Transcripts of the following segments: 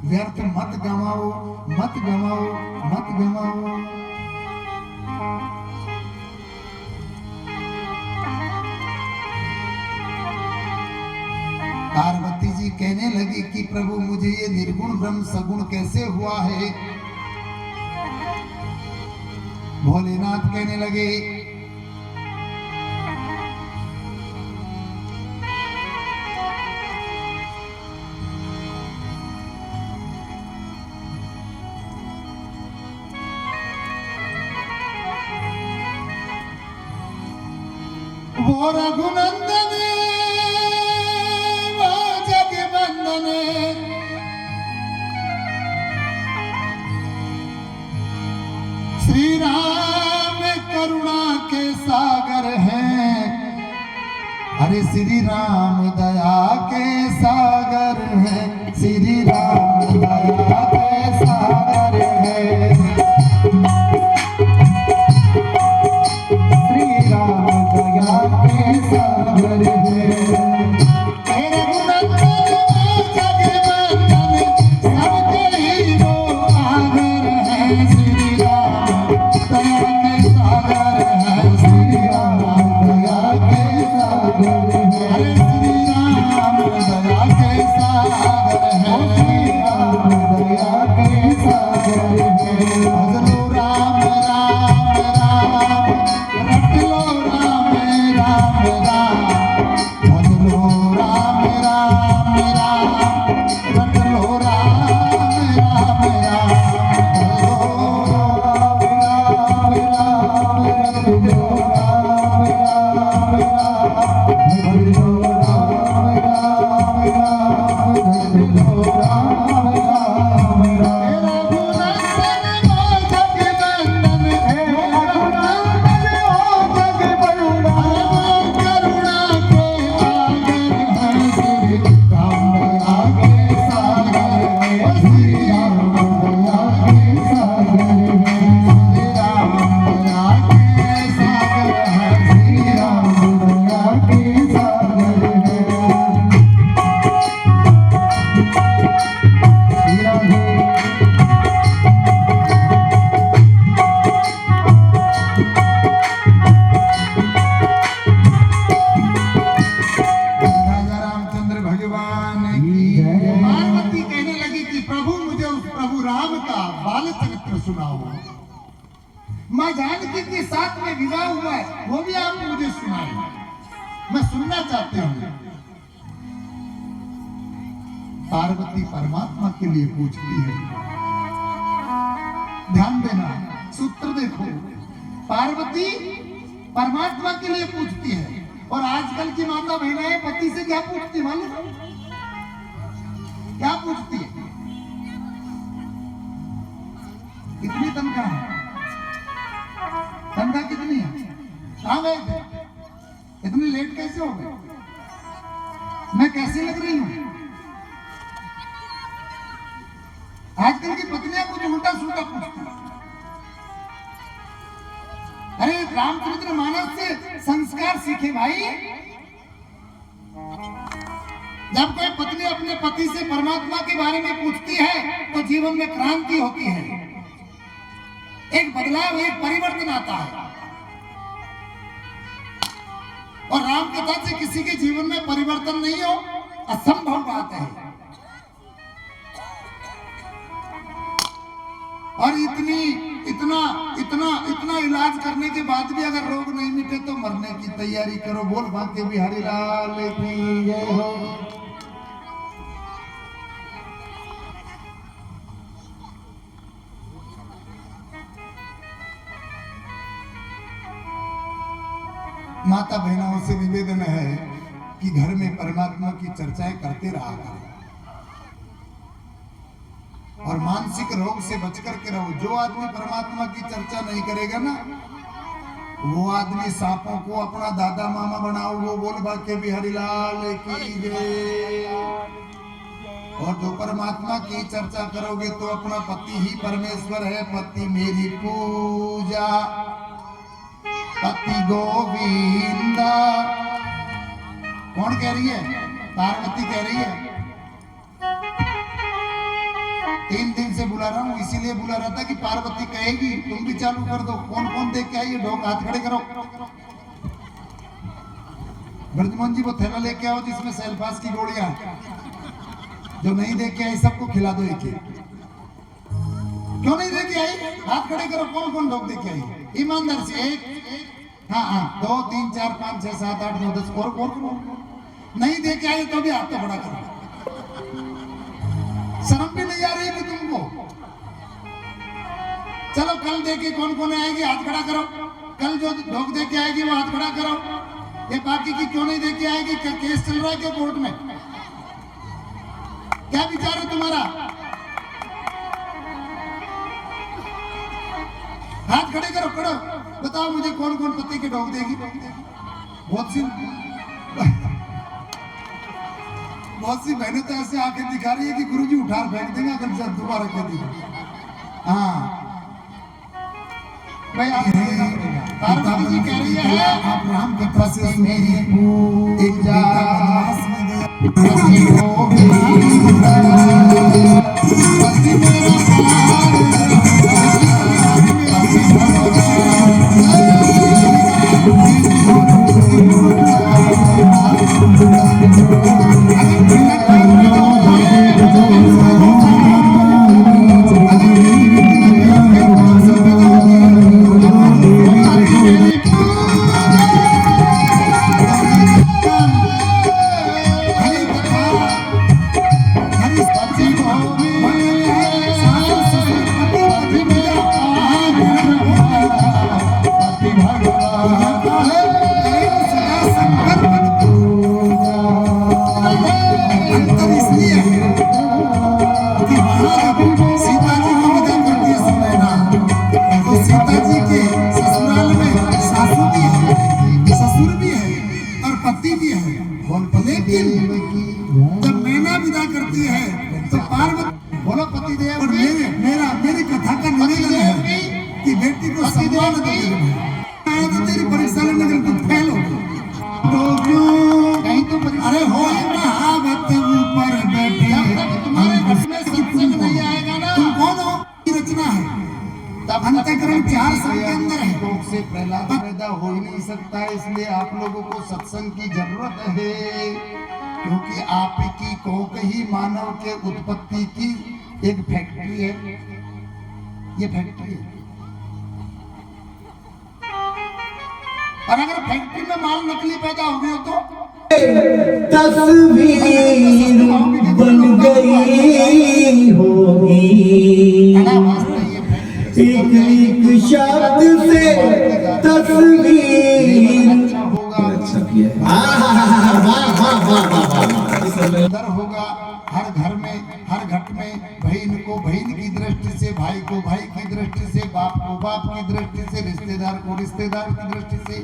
व्यर्थ मत गवाओ, मत गवाओ, मत गवाओ। पार्वती जी कहने लगी कि प्रभु मुझे ये निर्गुण ब्रह्म सगुण कैसे हुआ है। भोलेनाथ कहने लगे वो रघुनंदन वो जगवंदन श्री राम करुणा के सागर हैं। अरे श्री राम दया के सागर हैं, श्री राम दया के सागर हैं। श्री राम दया के सागर हैं। मां जानकी के साथ में विवाह हुआ है, वो भी आप मुझे सुनाए, मैं सुनना चाहती हूँ। पार्वती परमात्मा के लिए पूछती है। ध्यान देना, सूत्र देखो, पार्वती परमात्मा के लिए पूछती है और आजकल की माता बहनें पति से क्या पूछती मालूम? क्या पूछती है? कितनी तनख्वाह है? तनख्वाह कितनी है? कहाँ गए थे? इतनी लेट कैसे हो गए? मैं कैसी लग रही हूँ? आजकल की पत्नियां कुछ उल्टा सुल्टा पूछती हैं। अरे रामचरित्र मानस से संस्कार सीखे भाई। जब कोई पत्नी अपने पति से परमात्मा के बारे में पूछती है तो जीवन में क्रांति होती है, एक बदलाव, एक परिवर्तन आता है। और राम कथा से किसी के जीवन में परिवर्तन नहीं हो, असंभव बात है। और इतना इलाज करने के बाद भी अगर रोग नहीं मिटे तो मरने की तैयारी करो। बोल भाग्य बिहारी लाल की जय हो। माता बहनों से निवेदन है कि घर में परमात्मा की चर्चाएं करते रहा करो और मानसिक रोग से बच करके रहो। जो आदमी परमात्मा की चर्चा नहीं करेगा ना, वो आदमी सांपों को अपना दादा मामा बनाओ। वो बोल भाग्य बिहारी लाल की जय। और जो परमात्मा की चर्चा करोगे तो अपना पति ही परमेश्वर है। पति मेरी पूजा, पति गोविंदा। कौन कह रही है? पार्वती कह रही है। 3 दिन से बुला रहा हूँ, इसीलिए बुला रहा था कि पार्वती कहेगी तुम भी चालू कर दो। कौन कौन देख के आइए, ढोक हाथ खड़े करो। ब्रजमोहन जी वो थैला लेके आओ जिसमें सेल्फास की गोलियां हैं। जो नहीं देख के आई सबको खिला दो एक एक। क्यों नहीं देख के आई, हाथ खड़े करो। कौन कौन ढोक देख के आई ईमानदार से? एक, हाँ हाँ, 2 3 4 5 6 7 8 9 10 और नहीं देख के आए तो भी हाथ तो खड़ा करो। शर्म भी नहीं आ रही कि तुमको? चलो कल देखे कौन कौन आएगी, हाथ खड़ा करो। कल जो ढोक दे के आएगी वो हाथ खड़ा करो। ये बाकी की क्यों नहीं देख के आएगी? क्या केस चल रहा है क्या कोर्ट में? क्या विचार है तुम्हारा? हाथ खड़े करो, करो। बताओ मुझे कौन कौन पति के ढोक देगी? बहुत सी बहनें तो ऐसे आके दिखा रही है कि गुरुजी उठा फेंक देंगे अगर जब दोबारा कह दी। हाँ भाई, पार्वती जी कह रही है आप राम के पास से मेरी पूजा से प्रहलाद पैदा हो ही नहीं सकता है। इसलिए आप लोगों को सत्संग की जरूरत है, क्योंकि आप की कोक ही मानव के उत्पत्ति की एक फैक्ट्री है। ये फैक्ट्री है, और अगर फैक्ट्री में माल नकली पैदा हो गया तो तस्वीर बन गई होगी एक एक शब्द से तस्वीर सुंदर होगा। हर घर में, हर घट में बहन को बहन की दृष्टि से, भाई को भाई की दृष्टि से, बाप को बाप की दृष्टि से, रिश्तेदार को रिश्तेदार की दृष्टि से,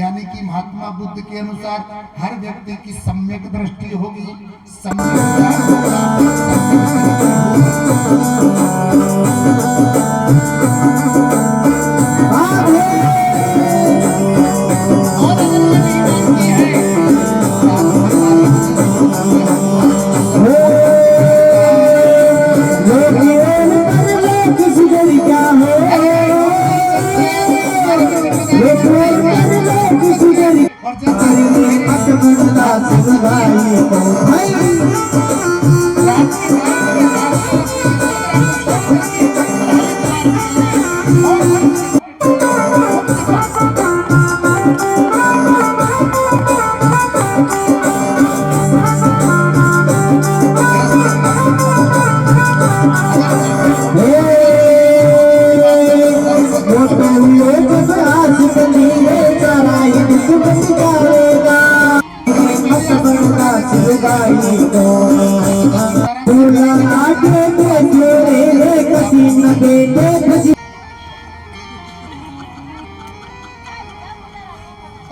यानी कि महात्मा बुद्ध के अनुसार हर व्यक्ति की सम्यक दृष्टि होगी,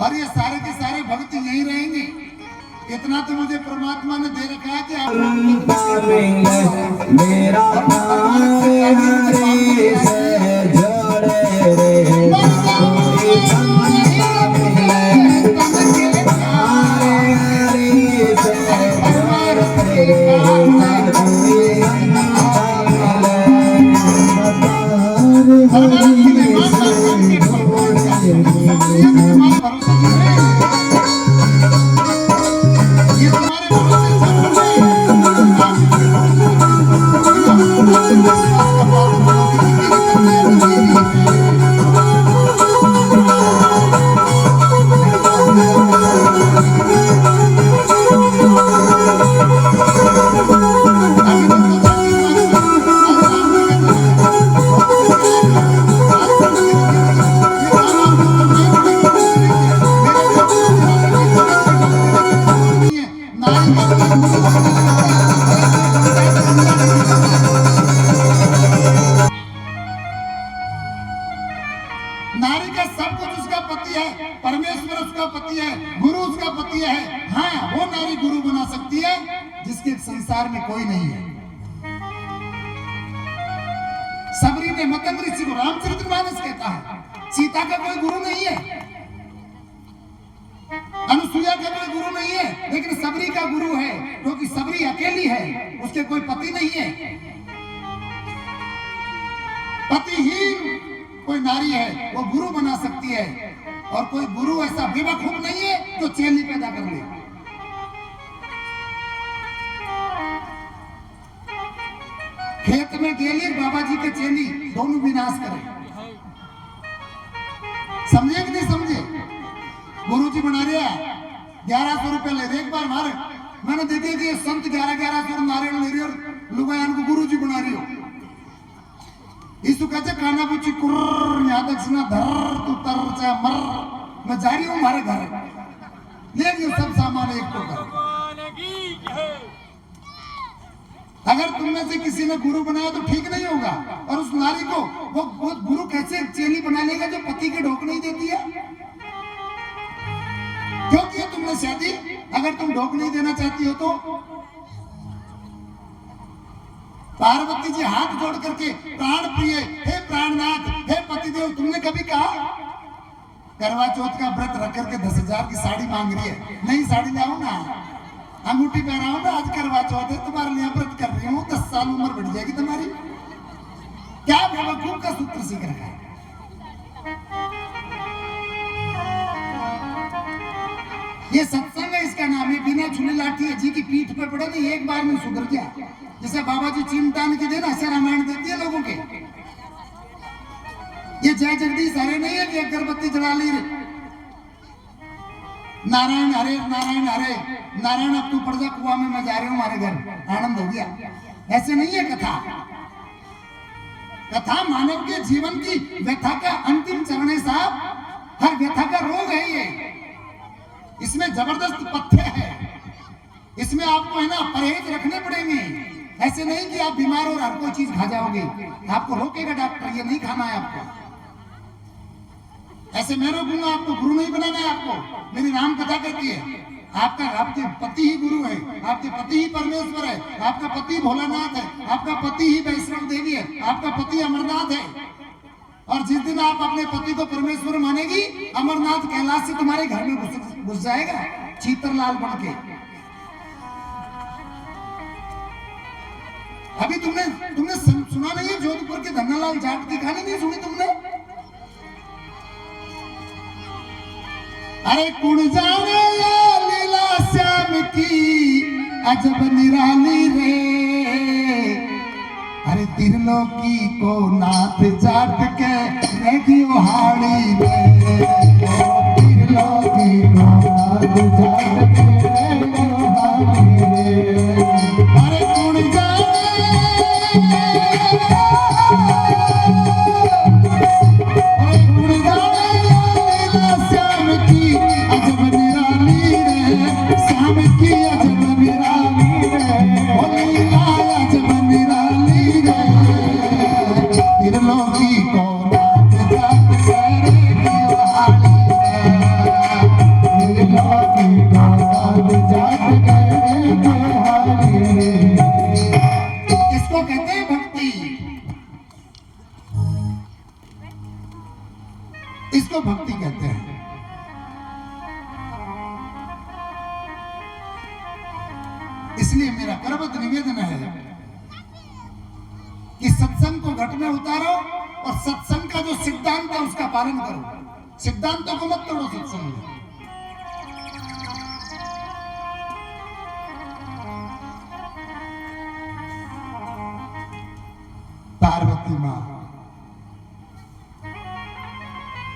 और ये सारे के सारे भक्त यहीं रहेंगे। इतना तो मुझे परमात्मा ने दे रखा है कि आप मेरा सबरी ने मतंग ऋषि को रामचरितमानस कहता है। सीता का कोई गुरु नहीं है, अनुसुईया का कोई गुरु नहीं है, लेकिन सबरी का गुरु है, क्योंकि सबरी अकेली है, उसके कोई पति नहीं है। पतिहीन कोई नारी है वो गुरु बना सकती है, और कोई गुरु ऐसा बेवकूफ नहीं है जो चेली पैदा कर ले। खेत में गेली बाबा जी के चेली दोनों विनाश करें। समझे कि नहीं समझे? गुरु जी बना रहा है, 1100 रुपए ले रहे। एक बार मारे मैंने देखे कि ये संत 1100 नारियल ले रही और लुगायान को गुरु जी बना रही हो। यीशु कहते काना पूछी कुर्र याद दक्षिणा धर तू तर चाहे मर, मैं जा रही हूँ हमारे घर, ले लियो सब सामान एक तो कर। अगर तुम में से किसी ने गुरु बनाया तो ठीक नहीं होगा। और उस नारी को वो गुरु कैसे चेली बना लेगा जो पति के ढोक नहीं देती है? क्यों किया तुमने शादी? अगर तुम ढोक नहीं देना चाहती हो तो पार्वती जी हाथ जोड़ करके प्राण प्रिय, हे प्राणनाथ, हे पतिदेव, तुमने कभी कहा करवा चौथ का व्रत रख करके 10,000 की साड़ी मांग रही है? नहीं, साड़ी लाओ ना, अंगूठी पहनाओ ना, आज करवा चौथ है, तुम्हारे लिए व्रत कर रही हूँ, 10 साल उम्र बढ़ जाएगी तुम्हारी। क्या बेवकूफ का सूत्र सीख रखा है। ये सत्संग है, इसका नाम है। बिना छुने लाठी जी की पीठ पे पड़े नहीं, एक बार में सुधर गया। जैसे बाबा जी चिमटान के दिन ऐसे रामायण देती है लोगों के। ये जय जगदीश हरे नहीं है कि अगरबत्ती जला ली, नारायण हरे नारायण हरे, नारायण अब तू पड़ जा कुआं में, मैं जा रही हूँ हमारे घर, आनंद हो गया। ऐसे नहीं है कथा। कथा मानव के जीवन की व्यथा का अंतिम चरण है साहब। हर व्यथा का रोग है ये, इसमें जबरदस्त पथ्य है, इसमें आपको है ना परहेज रखने पड़ेंगे। ऐसे नहीं कि आप बीमार हो और हर कोई चीज खा जाओगे, आपको रोकेगा डॉक्टर, ये नहीं खाना है आपको। ऐसे मैं रोकूंगा आपको, गुरु नहीं बनाना है आपको। मेरी राम कथा कहती है आपके पति ही गुरु है, आपके पति ही परमेश्वर है, आपका पति भोलानाथ है, आपका पति ही वैष्णव देवी है, आपका पति अमरनाथ है। और जिस दिन आप अपने पति को परमेश्वर मानेगी, अमरनाथ कैलाश से तुम्हारे घर में घुस जाएगा चीतरलाल बन के। अभी तुमने सुना नहीं है जोधपुर के धन्नालाल जाट की कहानी? नहीं सुनी तुमने? अरे कुण जाने या लीला श्याम की अजब निराली रे। अरे त्रिलोकी को नाथ जाट के रेगी हाड़ी रे, त्रिलोकी को नाथ जाट के रेगी हाड़ी रे। अरे कुण जाने इसको भक्ति कहते हैं। इसलिए मेरा करबद्ध निवेदन है कि सत्संग को घट में उतारो और सत्संग का जो सिद्धांत है उसका पालन करो। सिद्धांतों को मत तोड़ो सत्संग में। पार्वती माँ,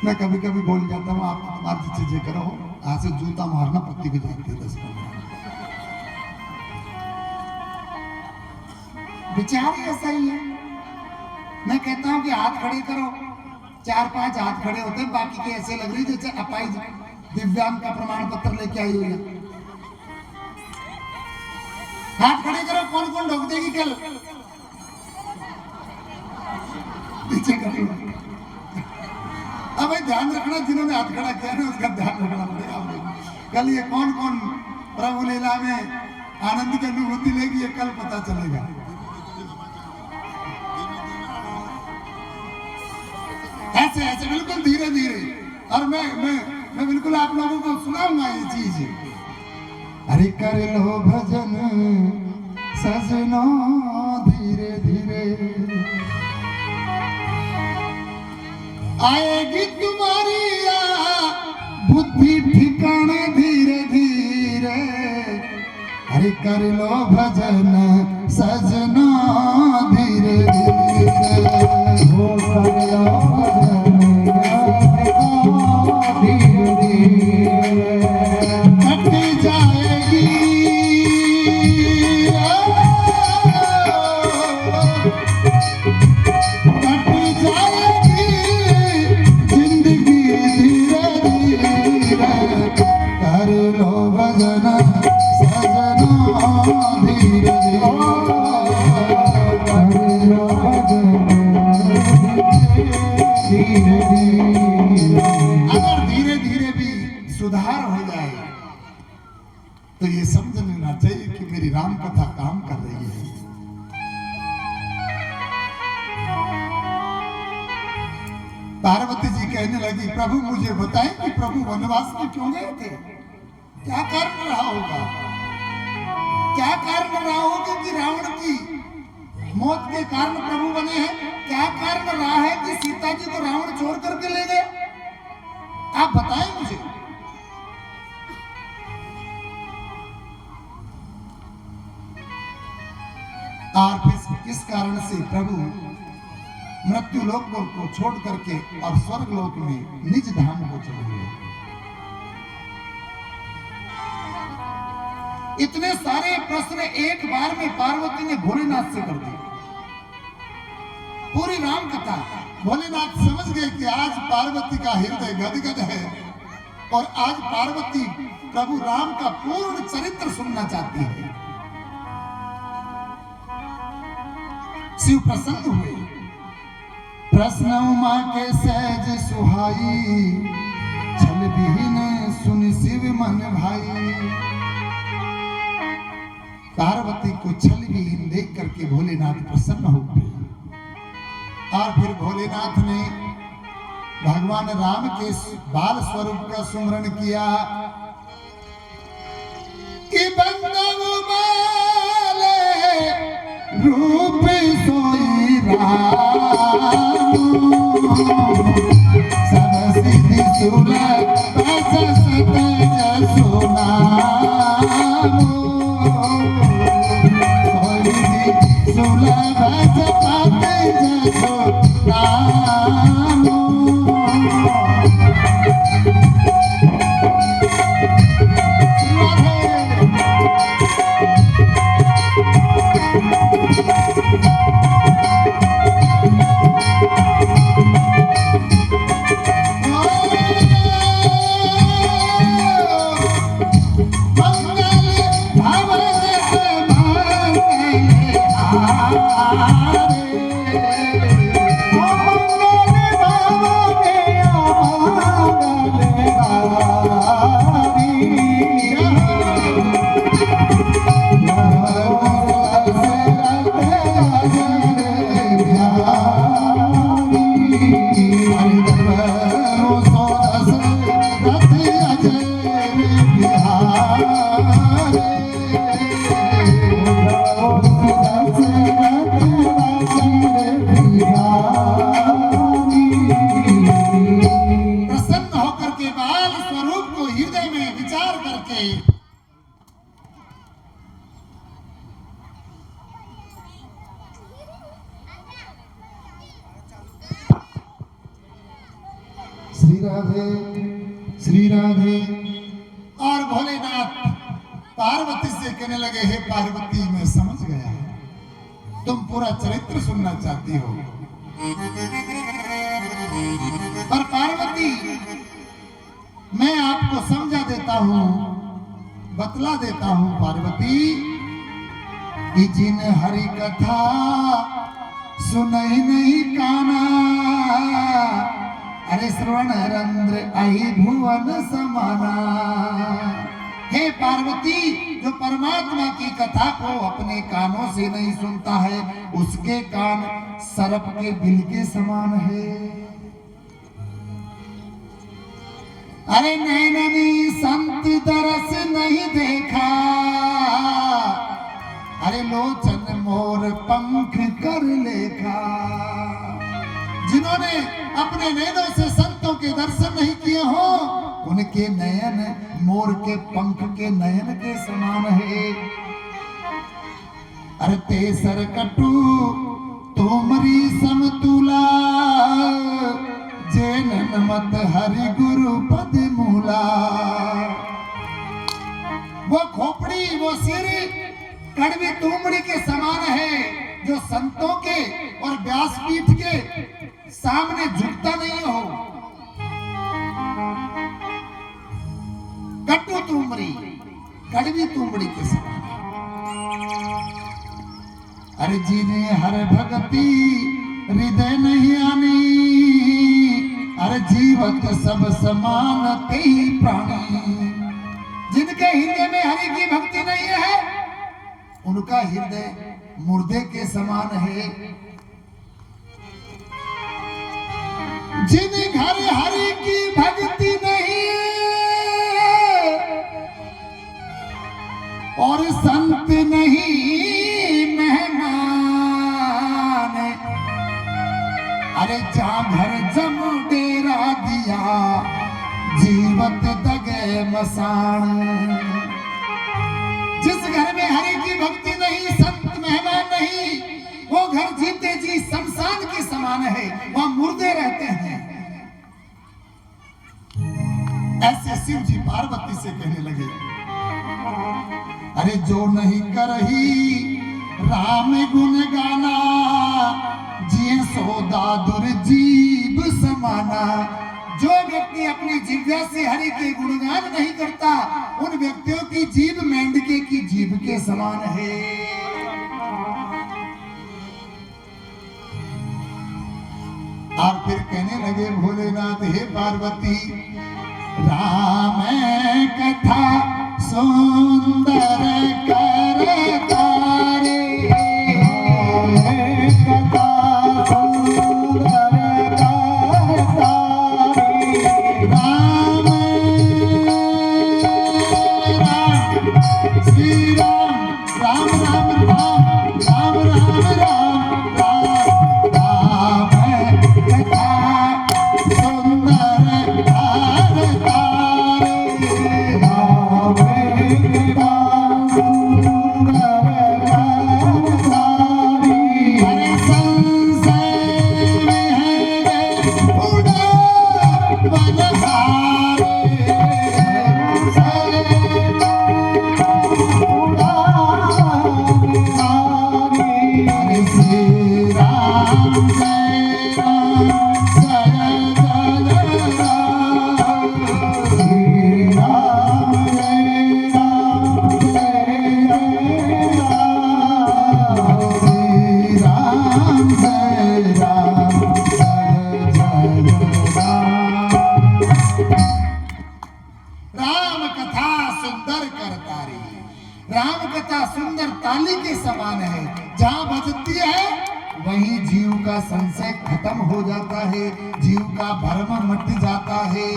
मैं कभी कभी बोल जाता हूँ आप तुम्हारी चीजें करो, आज से जूता मारना पत्ती की जाती 10-15। विचार ऐसा ही है। मैं कहता हूँ कि हाथ खड़े करो, 4-5 हाथ खड़े होते हैं, बाकी के ऐसे लग रही जैसे अपाहिज दिव्यांग का प्रमाण पत्र लेके आई हुई है। हाथ खड़े करो, कौन कौन ढोक देगी कल? पीछे करो। अब भाई ध्यान रखना, जिन्होंने हाथ खड़ा किया ना उसका ध्यान रखना पड़ेगा। कल ये कौन कौन प्रभु लीला में आनंद की अनुभूति लेगी, ये कल पता चलेगा। ऐसे ऐसे बिल्कुल धीरे धीरे, और मैं बिल्कुल आप लोगों को सुनाऊंगा ये चीज। अरे कर लो भजन सजनो धीरे धीरे, आएगी तुम्हारी बुद्धि ठिकाने धीरे धीरे। अरे कर लो भजन सजना धीरे धीरे, वो कर लो भजन धीरे धीरे, कट जाएगी कट जाएगी जिंदगी धीरे धीरे, कर लो भजन सजना धीरे धीरे। अगर धीरे धीरे भी सुधार हो जाए तो ये समझ लेना चाहिए कि मेरी राम कथा काम कर रही है। पार्वती जी कहने लगी, प्रभु मुझे बताएं कि प्रभु वनवास में क्यों गए थे, क्या कारण रहा होगा, क्या कारण रहा होगा कि रावण की मौत के कारण प्रभु बने हैं, क्या कारण रहा है कि सीता जी को रावण छोड़ करके ले गए, आप बताएं मुझे। और फिर किस कारण से प्रभु मृत्यु लोक को छोड़ करके अब स्वर्ग लोक में निज धाम को चले गए। इतने सारे प्रश्न एक बार में पार्वती ने भोलेनाथ से कर दिए। पूरी राम कथा भोलेनाथ समझ गए कि आज पार्वती का हृदय गदगद है और आज पार्वती प्रभु राम का पूर्ण चरित्र सुनना चाहती है। शिव प्रसन्न हुए। प्रश्न उमा के सहज सुहाई, छल विहीन सुन शिव मन भाई। पार्वती को छल विहीन देख करके भोलेनाथ प्रसन्न हो गए। और फिर भोलेनाथ ने भगवान राम के बाल स्वरूप का सुमरण किया कि बंदव बाले रूप सोई राम, सब सिद्धि सुलभ बस सतज सुनाम, सोई सुलभ सतज सुनाम। श्री राधे। और भोलेनाथ पार्वती से कहने लगे, हे पार्वती मैं समझ गया, तुम पूरा चरित्र सुनना चाहती हो। पर पार्वती मैं आपको समझा देता हूं, बतला देता हूं पार्वती कि जिन हरि कथा सुनई नहीं काना, अरे श्रवण रंध्र अहि भुवन समाना। हे पार्वती, जो परमात्मा की कथा को अपने कानों से नहीं सुनता है, उसके कान सर्प के बिल के समान है। अरे नैननी संत दरस नहीं देखा, अरे लोचन मोर पंख कर लेखा। जिन्होंने अपने नैनों से संतों के दर्शन नहीं किए हो, उनके नयन मोर के पंख के नयन के समान है। अरे तेसर कटु तोमरी समतुला, जैनन मत हरि गुरु पद मूला। वो खोपड़ी, वो सिर कड़वी तुमड़ी के समान है, जो संतों के और व्यासपीठ के सामने झुकता नहीं हो। कटु तुमड़ी, कड़वी तुमड़ी के समान। अरे जिन्हें हर भक्ति हृदय नहीं आनी, अरे जीवत सब समान कई प्राणी। जिनके हृदय में हरि की भक्ति नहीं है, उनका हृदय मुर्दे के समान है। जिन घर हरि की भक्ति नहीं है और संत नहीं मेहमान, अरे जा घर जम डेरा दिया, जीवत दगे मसान। जिस घर में हरि की भक्ति नहीं, संत मेहमान नहीं, वो घर जीते जी शमशान के समान है, वहां मुर्दे रहते हैं। ऐसे शिव जी पार्वती से कहने लगे, अरे जो नहीं करही राम गुण गाना, जिए सोदा दुर्जीव समाना। जो व्यक्ति अपनी जिह्वा से हरि के गुणगान नहीं करता, उन व्यक्तियों की जीभ मेंढके की जीभ के समान है। और फिर कहने लगे भोलेनाथ, हे पार्वती, राम कथा सुंदर करता रे, कथा सुंदर करता रे। राम राम श्री राम, राम राम राम, राम राम राम राम, राम कथा सुंदर करता रे, राम कथा सुंदर करता रे। हरे संशय में है उड़ा बनहारे, श्री राम जय राम जय जय राम, श्री राम जय राम जय जय राम, श्री राम जय राम जय जय राम। राम कथा सुंदर करता रे, राम कथा सुंदर ताली के समान है। जहां बजती है वहीं जीव का संशय खत्म हो जाता है, जीव का भ्रम मिट जाता है।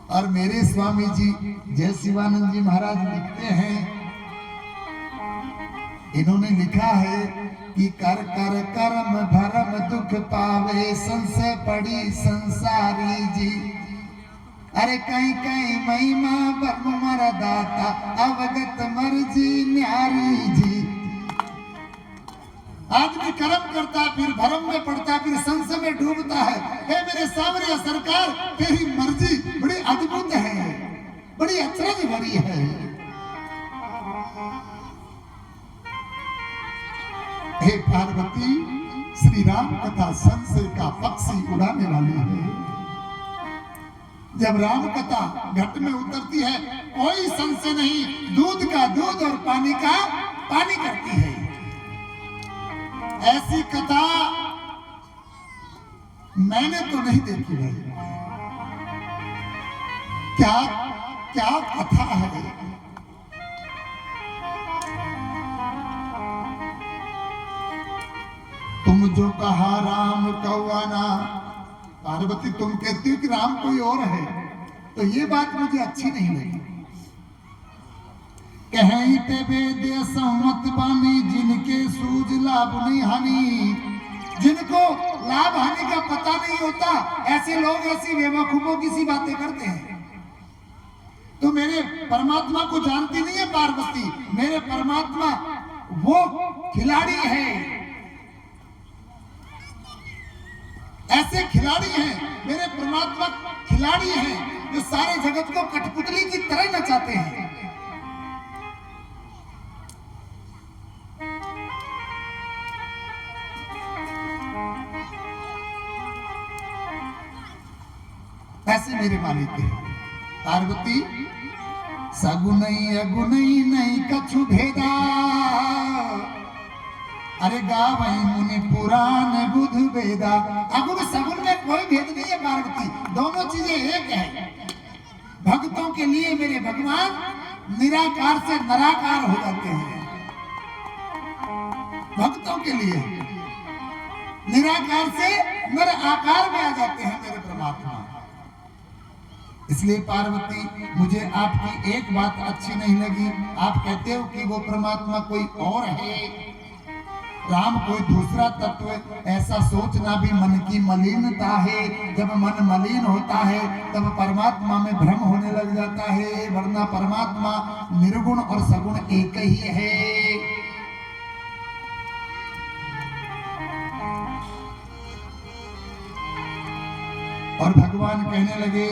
और मेरे स्वामी जी जय शिवानंद जी महाराज लिखते हैं, इन्होंने लिखा है कि कर कर कर्म भरम दुख पावे, संशय पड़ी संसारी जी। अरे कहीं कहीं महिमा ब्रह्म मर दाता, अवगत मर्जी न्यारी जी। आदमी कर्म करता, फिर भरम में पड़ता, फिर संशय में डूबता है। हे मेरे सावरिया सरकार, तेरी मर्जी बड़ी अद्भुत है, बड़ी अचरज भरी है। हे पार्वती, श्री राम कथा संशय का पक्षी उड़ाने वाली है। जब राम कथा घट में उतरती है, कोई संशय नहीं, दूध का दूध और पानी का पानी करती है। ऐसी कथा मैंने तो नहीं देखी भाई। क्या क्या कथा है। तुम जो कहा राम कौआना, पार्वती तुम कहती हो कि राम कोई और है, तो ये बात मुझे अच्छी नहीं लगी। कहीं ते वेद संवत बानी जिनके सूझ लाभ नहीं हानि, जिनको लाभ हानि का पता नहीं होता, ऐसे लोग ऐसी बेवकूफों की सी बातें करते हैं। तो मेरे परमात्मा को जानती नहीं है पार्वती, मेरे परमात्मा वो खिलाड़ी है, ऐसे खिलाड़ी हैं, मेरे परमात्मा खिलाड़ी हैं जो सारे जगत को कठपुतली की तरह नचाते हैं। ऐसे मेरे मालिक हैं। पार्वती सगुनई अगुनई नहीं कछु भेदा, अरे गावई मुनि पुराण बुध वेदा। अगुण सगुन में कोई भेद नहीं है पार्वती, दोनों चीजें एक है। भक्तों के लिए मेरे भगवान निराकार से नराकार हो जाते हैं, भक्तों के लिए निराकार से नर आकार में आ जाते हैं मेरे परमात्मा। इसलिए पार्वती मुझे आपकी एक बात अच्छी नहीं लगी, आप कहते हो कि वो परमात्मा कोई और है, राम कोई दूसरा तत्व, ऐसा सोचना भी मन की मलिनता है। जब मन मलिन होता है तब परमात्मा में भ्रम होने लग जाता है, वरना परमात्मा निर्गुण और सगुण एक ही है। और भगवान कहने लगे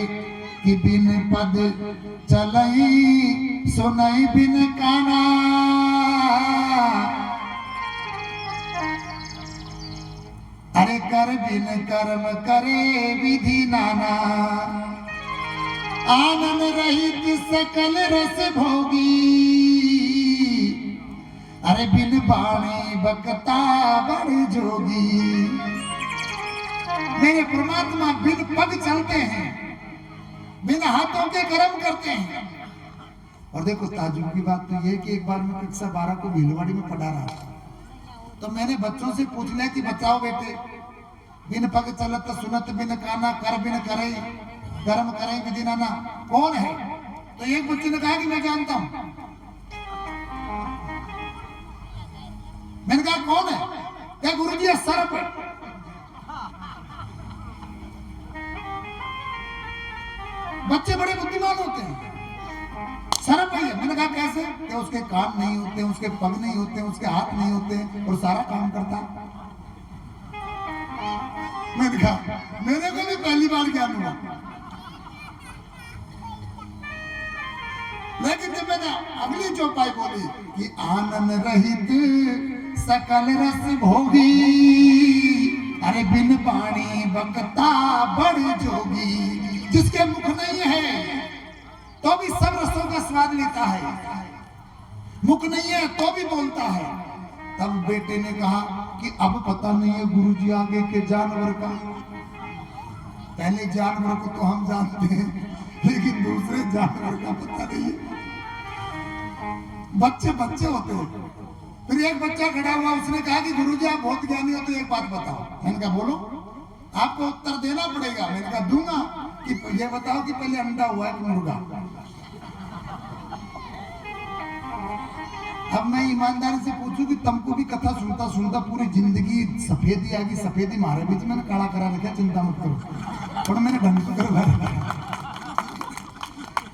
कि बिन पद चलई सुनई बिन काना, अरे कर बिन कर्म करे विधि नाना, आनंद रहित सकल रस भोगी, अरे बिन बाणी बकता बड़ जोगी। मेरे परमात्मा बिन पग चलते हैं, बिन हाथों के कर्म करते हैं। और देखो ताजुब की बात तो ये कि एक बार मैं कक्षा 12 को भीलवाड़ी में पढ़ा रहा था, तो मैंने बच्चों से पूछ लिया कि बताओ बेटे, बिन पग चलत सुनत बिन काना, कर बिन करे कर्म करे विधि नाना, कौन है? तो एक बच्चे ने कहा कि मैं जानता हूं। मैंने कहा कौन है? क्या गुरुजी सर्प है। बच्चे बड़े बुद्धिमान होते हैं, सर्प है। मैंने कहा कैसे? कि उसके कान नहीं होते, उसके पग नहीं होते, उसके हाथ नहीं होते और सारा काम करता है। मैंने कहा मेरे को भी पहली बार ज्ञान हुआ, लेकिन जब मैंने अगली चौपाई बोली कि आनंद रहित सकल रस भोगी, अरे बिन पानी बकता बड़ जोगी। जिसके मुख नहीं है तो भी सब रसों का स्वाद लेता है, मुख नहीं है तो भी बोलता है। तब बेटे ने कहा कि अब पता नहीं है गुरुजी आगे के जानवर का। पहले जानवर को तो हम जानते हैं, लेकिन दूसरे जानवर का पता नहीं है। बच्चे बच्चे होते हैं। फिर एक बच्चा खड़ा हुआ, उसने कहा कि गुरुजी आप बहुत ज्ञानी हो, तो एक बात बताओ। मैंने कहा बोलो, आपको उत्तर देना पड़ेगा। मैंने कहा दूंगा कि ये बताओ कि पहले अंडा हुआ है कि मुर्गा। अब मैं ईमानदारी से पूछूं कि तुमको भी कथा सुनता सुनता पूरी जिंदगी सफेदी आ गई, सफेदी मारे बीच मैंने काला करा रखा, चिंता मत करो, और मैंने ढंग से करवा रखा।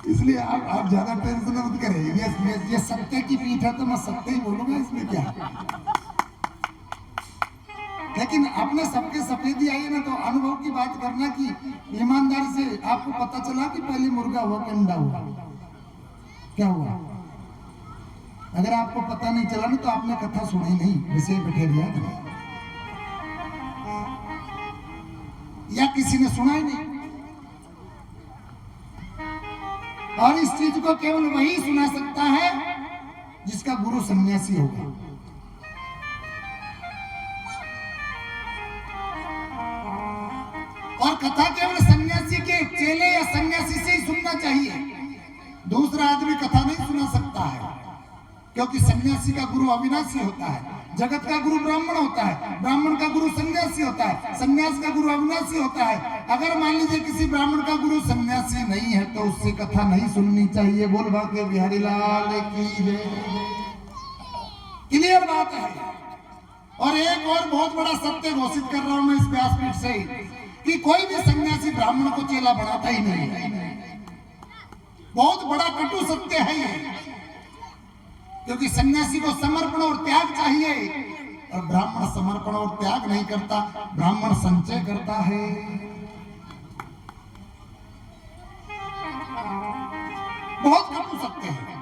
इसलिए आप ज्यादा टेंशन मत करें। ये सत्य की पीठ है तो मैं सत्य ही बोलूंगा, इसमें क्या। लेकिन अपने सबके सफेदी आई ना, तो अनुभव की बात करना कि ईमानदारी से आपको पता चला कि पहले मुर्गा हुआ कि अंडा हुआ, क्या हुआ। अगर आपको पता नहीं चला ना तो आपने कथा सुनी नहीं, वैसे बैठे दिया या किसी ने सुना ही नहीं। और इस चीज को केवल वही सुना सकता है जिसका गुरु सन्यासी होगा। और कथा केवल सन्यासी के चेले या सन्यासी से ही सुनना चाहिए, दूसरा आदमी कथा नहीं सुना सकता है, क्योंकि सन्यासी का गुरु अविनाशी होता है। जगत का गुरु ब्राह्मण होता है, ब्राह्मण का गुरु सन्यासी होता है, सन्यास का गुरु अविनाशी होता है। अगर मान लीजिए किसी ब्राह्मण का गुरु सन्यासी नहीं है तो उससे कथा नहीं सुननी चाहिए। बोल भाग्य बिहारी लाल की जय। क्लियर बात है। और एक और बहुत बड़ा सत्य घोषित कर रहा हूं मैं इस व्यासपीठ से कि कोई भी सन्यासी ब्राह्मण को चेला बनाता ही नहीं है। बहुत बड़ा कटु सत्य है ये, क्योंकि सन्यासी को समर्पण और त्याग चाहिए और ब्राह्मण समर्पण और त्याग नहीं करता, ब्राह्मण संचय करता है। बहुत कटु सत्य है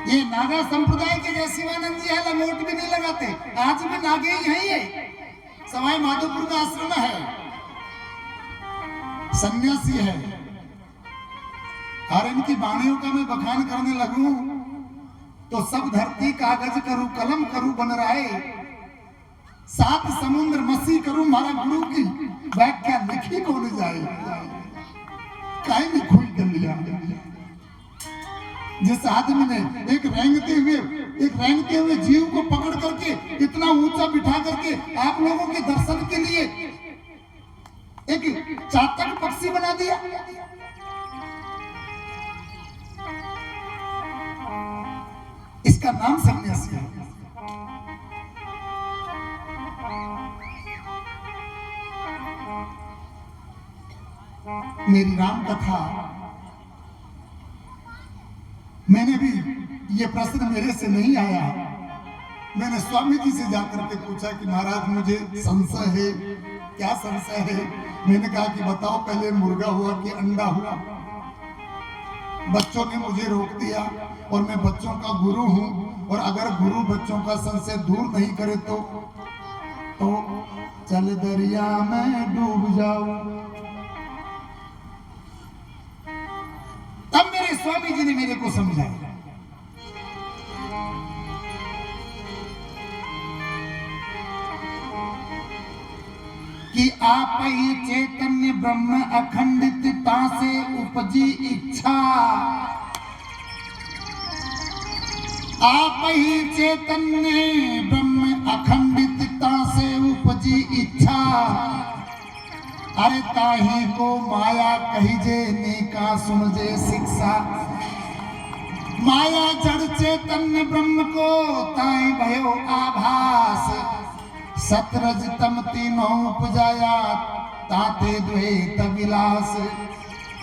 ये। नागा संप्रदाय के जय शिवानंद जी है, लंगोट भी नहीं लगाते, आज भी नागे ही हैं ये। सवाई माधोपुर का आश्रम है, सन्यासी है। और इनकी वाणियों का मैं बखान करने लगूं तो सब धरती कागज करूं, कलम करूं बन राय, सात समुद्र मसी करूं, मारा गुरु की व्याख्या लिखी को ले जाए। काहे में खुल कर लिया जिस आदमी ने एक रेंगते हुए जीव को पकड़ करके इतना ऊंचा बिठा करके आप लोगों के दर्शन के लिए एक चातक पक्षी बना दिया। इसका नाम सन्यासी है। मेरी राम कथा, मैंने भी ये प्रश्न मेरे से नहीं आया, मैंने स्वामी जी से जाकर के पूछा कि महाराज मुझे संशय है। क्या संशय है? मैंने कहा कि बताओ पहले मुर्गा हुआ कि अंडा हुआ? बच्चों ने मुझे रोक दिया और मैं बच्चों का गुरु हूं, और अगर गुरु बच्चों का संशय दूर नहीं करे तो चल दरिया में डूब जाऊं। तब मेरे स्वामी जी ने मेरे को समझाया कि आप ही चैतन्य ब्रह्म अखंडितता से उपजी इच्छा, आप ही चैतन्य ब्रह्म अखंडितता से उपजी इच्छा, अरे ताही को माया कहिजे नेका सुनजे शिक्षा। माया जड़ चैतन्य ब्रह्म को ताई भयो आभास, सतरज तम तीनों उपजाया ताते द्वैत विलास।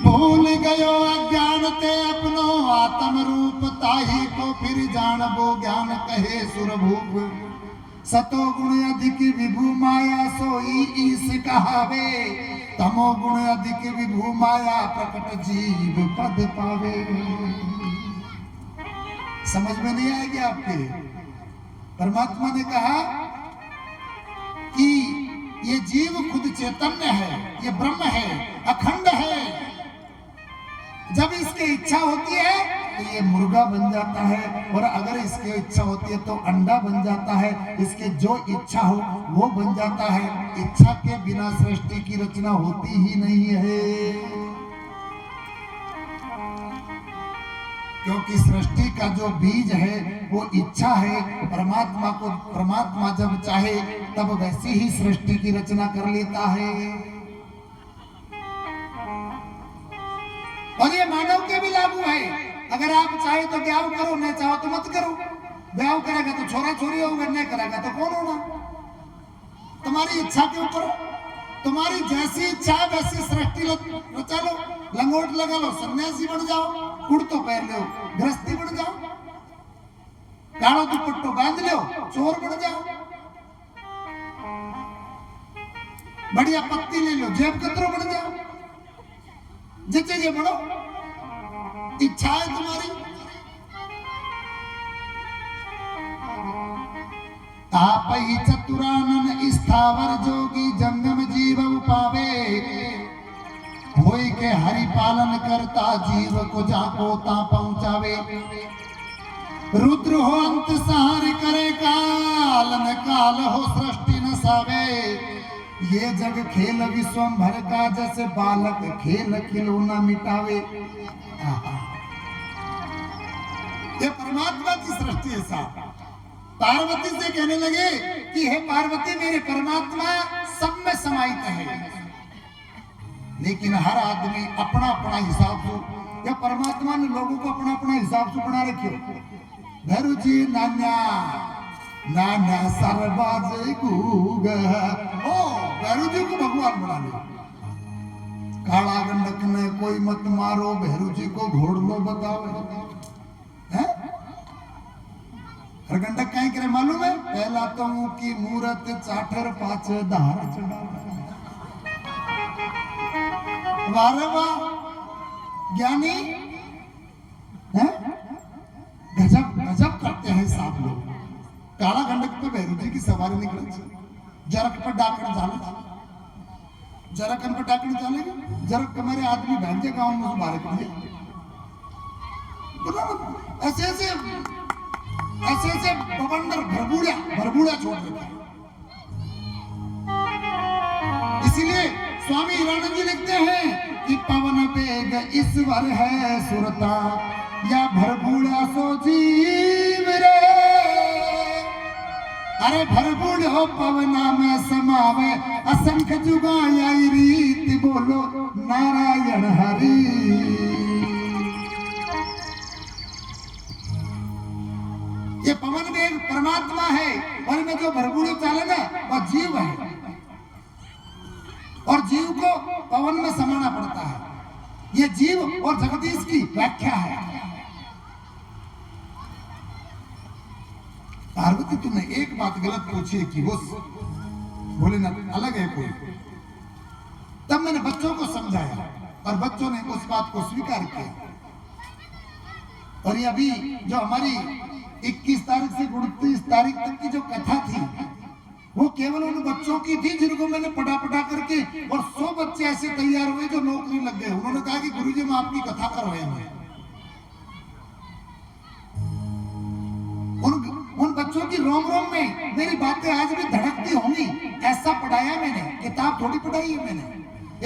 भूल गयो अज्ञान ते अपनो आत्म रूप, ताही को फिर जानबो ज्ञान कहे सुरभूप। सतो गुण अधिक विभू माया सोई ईस कहावे, तमो गुण अधिक विभू माया प्रकट जीव पद पावे। समझ में नहीं आएगी आपके? परमात्मा ने कहा कि ये जीव खुद चैतन्य है, ये ब्रह्म है, अखंड है। जब इसकी इच्छा होती है तो ये मुर्गा बन जाता है, और अगर इसकी इच्छा होती है तो अंडा बन जाता है। इसके जो इच्छा हो वो बन जाता है। इच्छा के बिना सृष्टि की रचना होती ही नहीं है, क्योंकि सृष्टि का जो बीज है वो इच्छा है। परमात्मा जब चाहे तब वैसी ही सृष्टि की रचना कर लेता है। और ये मानव के भी लागू है। अगर आप चाहे तो ब्याह करो, न चाहो तो मत करो। ब्याह करेगा तो छोरा छोरी होगा, नहीं करेगा तो कौन होगा? तुम्हारी इच्छा के ऊपर, तुम्हारी जैसी इच्छा वैसी सृष्टि रचा लो। लंगोट लगा लो, सन्यासी बन जाओ, कुर्तो पहन लो, गृहस्थी बन जाओ, काड़ो दुपट्टो बांध लो, चोर बन जाओ, बढ़िया पत्ती ले लो, जेब कतरो बन जाओ, जितने जे बनो। इच्छा है तुम्हारी। आप ही चतुरानन स्थावर जोगी जंगम जीव उपावे, होई के हरि पालन करता जीव को जाको ता पहुंचावे। रुद्र हो अंत सहार करे कालन, काल हो सृष्टि न सावे। ये जग खेल विश्वंभर का, जैसे बालक खेल खिलौना मिटावे। ये परमात्मा की सृष्टि है साहब। पार्वती से कहने लगे कि हे पार्वती, मेरे परमात्मा सब में समाहित है, लेकिन हर आदमी अपना अपना हिसाब से, या परमात्मा ने लोगों को अपना अपना हिसाब से बना रखे। भैरू जी नान्या नान्या सरबाज गूग, ओ भैरू जी को भगवान बना ले। काला गंडक ने कोई मत मारो, भैरू जी को घोड़ लो, बताओ है? हर गंडक कहीं करे मालूम है? पहला तो की मूरत चाठर पाछ धार चढ़ा। वाह वाह ज्ञानी है, गजब गजब करते हैं साहब लोग। काला गंडक पे भैरू जी की सवारी निकल, जरक पर डाकण जाने, जरकन पर डाकण चलेगा, जरक का मेरे आदमी भैंजे गांव में बाहर किए। ऐसे ऐसे ऐसे ऐसे बवंडर भरबूड़ा छोड़ देता है। इसीलिए स्वामी हीरानंद जी लिखते हैं कि पवन बेग ईश्वर है सुरता, या भरबूड़ा सो जीव रे। अरे भरबूड़ हो पवना में समावे, असंख्य जुगाया रीत, बोलो नारायण हरि। ये पवन में परमात्मा है, और में जो भरबूड़े चाले ना वह जीव है, और जीव को पवन में समाना पड़ता है। ये जीव और जगदीश की व्याख्या है। पार्वती तुमने एक बात गलत पूछी है कि वो बोले ना अलग है कोई। तब मैंने बच्चों को समझाया और बच्चों ने उस बात को स्वीकार किया। और ये अभी जो हमारी 21 तारीख से 29 तारीख तक की जो कथा थी, वो केवल उन बच्चों की थी जिनको मैंने पढ़ा करके, और 100 बच्चे ऐसे तैयार हुए जो नौकरी लग गए। उन्होंने कहा कि गुरुजी हम आपकी कथा करवाएंगे। उन बच्चों की रोम रोम में मेरी बातें आज भी धड़कती होंगी। ऐसा पढ़ाया मैंने, किताब थोड़ी पढ़ाई है मैंने।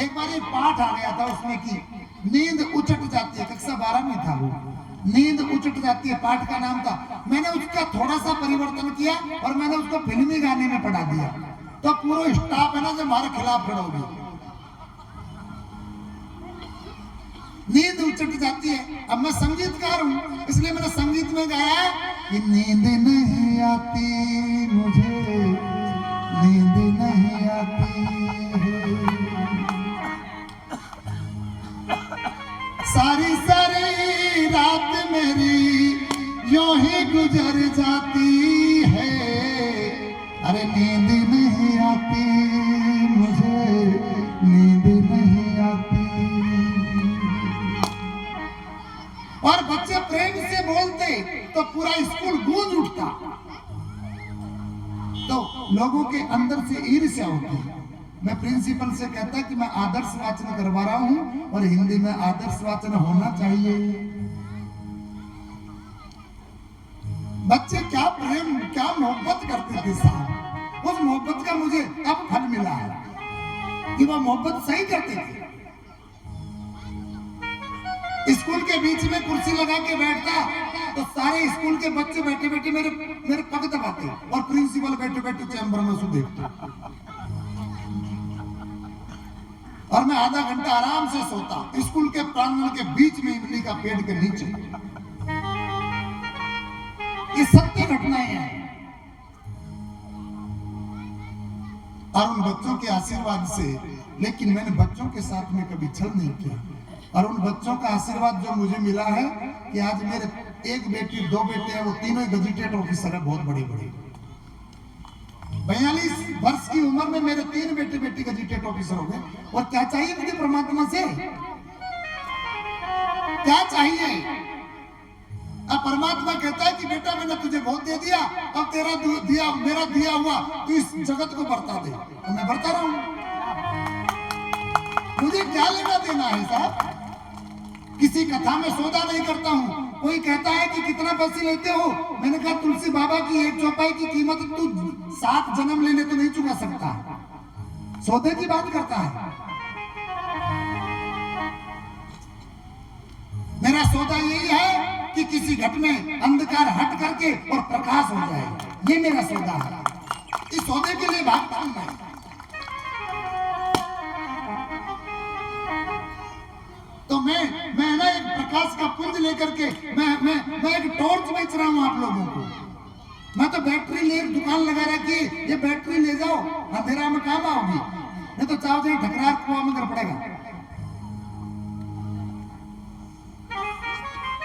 एक बार एक पाठ आ गया था उसमें कि नींद उचट जाती है, कक्षा 12 में था वो, नींद उचट जाती है पाठ का नाम था। मैंने उसका थोड़ा सा परिवर्तन किया और मैंने उसको फिल्मी गाने में पढ़ा दिया, तो पूरा स्टाफ है ना जो हमारे खिलाफ खड़ा हो गया। नींद उचट जाती है। अब मैं संगीतकार हूं, इसलिए मैंने संगीत में गाया कि नींद नहीं आती मुझे, नींद नहीं आती सारी सारी रात मेरी यूं ही गुजर जाती है। अरे नींद नहीं आती मुझे, नींद नहीं आती। और बच्चे प्रेम से बोलते तो पूरा स्कूल गूंज उठता, तो लोगों के अंदर से ईर्ष्या होती। मैं प्रिंसिपल से कहता कि मैं आदर्श वाचन करवा रहा हूं और हिंदी में आदर्श वाचन होना चाहिए। बच्चे क्या प्रेम क्या मोहब्बत करते थे साहब। उस मोहब्बत का मुझे अब फल मिला है कि वह मोहब्बत सही करते थे। स्कूल के बीच में कुर्सी लगा के बैठता तो सारे स्कूल के बच्चे बैठे बैठे मेरे पग दबाते और प्रिंसिपल बैठे बैठे चैम्बर में सो देखते, और मैं आधा घंटा आराम से सोता स्कूल के प्रांगण के बीच में इमली का पेड़ के नीचे। ये सत्य घटनाएं हैं। और उन बच्चों के आशीर्वाद से, लेकिन मैंने बच्चों के साथ में कभी छल नहीं किया। और उन बच्चों का आशीर्वाद जो मुझे मिला है कि आज मेरे एक बेटी 2 बेटे हैं, वो तीनों ही गजेटेड ऑफिसर है, बहुत बड़े बड़े। 42 वर्ष की उम्र में मेरे 3 बेटे बेटी गजेटेड ऑफिसर हो गए। और क्या चाहिए मुझे परमात्मा से? क्या चाहिए? अब परमात्मा कहता है कि बेटा मैंने तुझे बहुत दे दिया, अब तेरा दिया मेरा दिया हुआ तू इस जगत को बरता दे, तो मैं बरता रहा हूं। मुझे क्या लेना देना है साहब? किसी कथा में सौदा नहीं करता हूं। कोई कहता है कि कितना पैसे लेते हो, मैंने कहा तुलसी बाबा की 1 चौपाई की कीमत तू 7 जन्म लेने तो नहीं चुका सकता। सौदे की बात करता है। मेरा सौदा यही है कि किसी घट में अंधकार हट करके और प्रकाश हो जाए। ये मेरा सौदा है, इस सौदे के लिए भागता हूं मैं। तो मैं ना एक प्रकाश का पुंज लेकर के मैं एक टॉर्च बेच रहा हूं आप लोगों को। मैं तो बैटरी ले दुकान लगा रखी है, ये बैटरी ले जाओ, अंधेरा में काम आओगी, नहीं तो चाहो जाए ठकरार कुआं में कर पड़ेगा।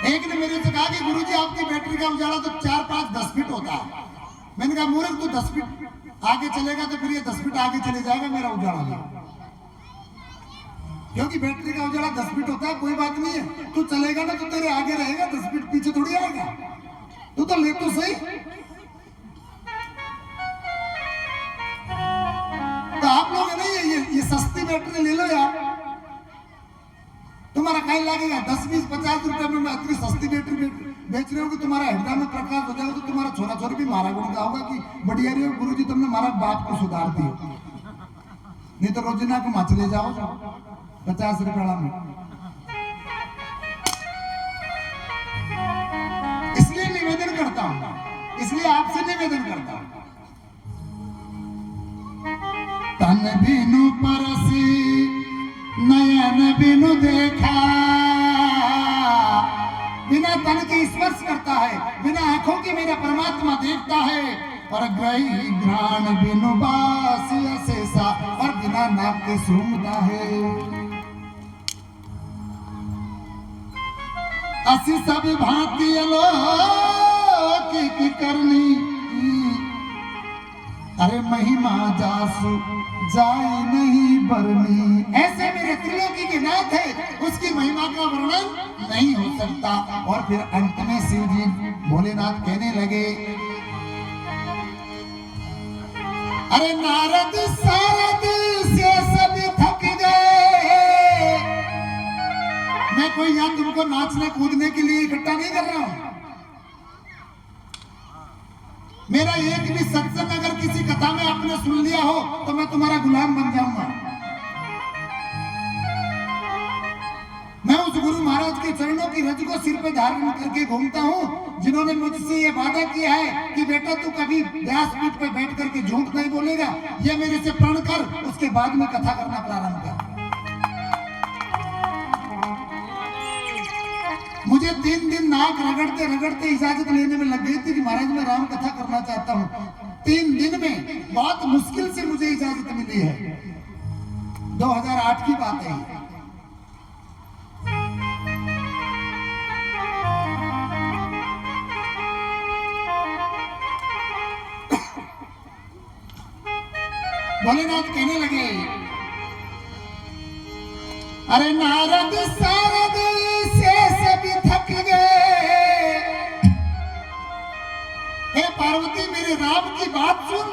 एक ने मेरे से कहा कि गुरुजी आपकी बैटरी का उजाला तो 4, 5, 10 फीट होता है। मैंने कहा मूर्ख, तू 10 फीट आगे चलेगा तो फिर ये 10 फीट आगे चले जाएगा मेरा उजाला भी, क्योंकि बैटरी का उजाला 10 फीट होता है। कोई बात नहीं है, तू चलेगा ना तो तेरे आगे रहेगा, 10 फीट पीछे थोड़ी आएगा। तू तो ले तो सही। तो आप लोग नहीं ये सस्ती बैटरी ले लो यार, तुम्हारा कहीं लगेगा 10, 20, 50 रुपए में मैं इतनी सस्ती बैटरी बेच रहे हो कि तुम्हारा हृदय में प्रकाश हो जाएगा। तो तुम्हारा छोरा छोरी भी मारा गुण का होगा कि बढ़िया रही हो गुरुजी, तुमने हमारा बाप को सुधार दिया। नहीं तो रोजिना को मच ले जाओ 50 रुपया में। इसलिए निवेदन करता हूं, इसलिए आपसे निवेदन करता हूं, तन बिनु परसी नयन बिनु देखा। बिना तन के स्पर्श करता है, बिना आंखों के मेरा परमात्मा देखता है। और ग्रही घ्राण बिनु बासी अशेषा, और बिना नाक के सूंघता है। असी सब भांति अलौकिक करनी, अरे महिमा जासु जाए नहीं बरनी। ऐसे मेरे त्रिलोकी के नाथ है, उसकी महिमा का वर्णन नहीं हो सकता। और फिर अंत में शिव जी भोलेनाथ कहने लगे, अरे नारद सारद से सभी थक गए। मैं कोई यहाँ तुमको नाचने कूदने के लिए इकट्ठा नहीं कर रहा हूं। मेरा एक भी सत्संग अगर किसी कथा में आपने सुन लिया हो तो मैं तुम्हारा गुलाम बन जाऊंगा। मैं उस गुरु महाराज के चरणों की रज को सिर पे धारण करके घूमता हूँ, जिन्होंने मुझसे ये वादा किया है कि बेटा तू कभी व्यासपीठ पे बैठ करके झूठ नहीं बोलेगा। ये मेरे से प्रण कर, उसके बाद में कथा करना प्रारंभ कर। मुझे 3 दिन नाक रगड़ते रगड़ते इजाजत लेने में लग गई थी कि महाराज मैं राम कथा करना चाहता हूँ। 3 दिन में बहुत मुश्किल से मुझे इजाजत मिली है। 2008 की बात है। भोलेनाथ कहने लगे, अरे नारद सारद से सभी थक गए। हे पार्वती मेरे राम की बात सुन,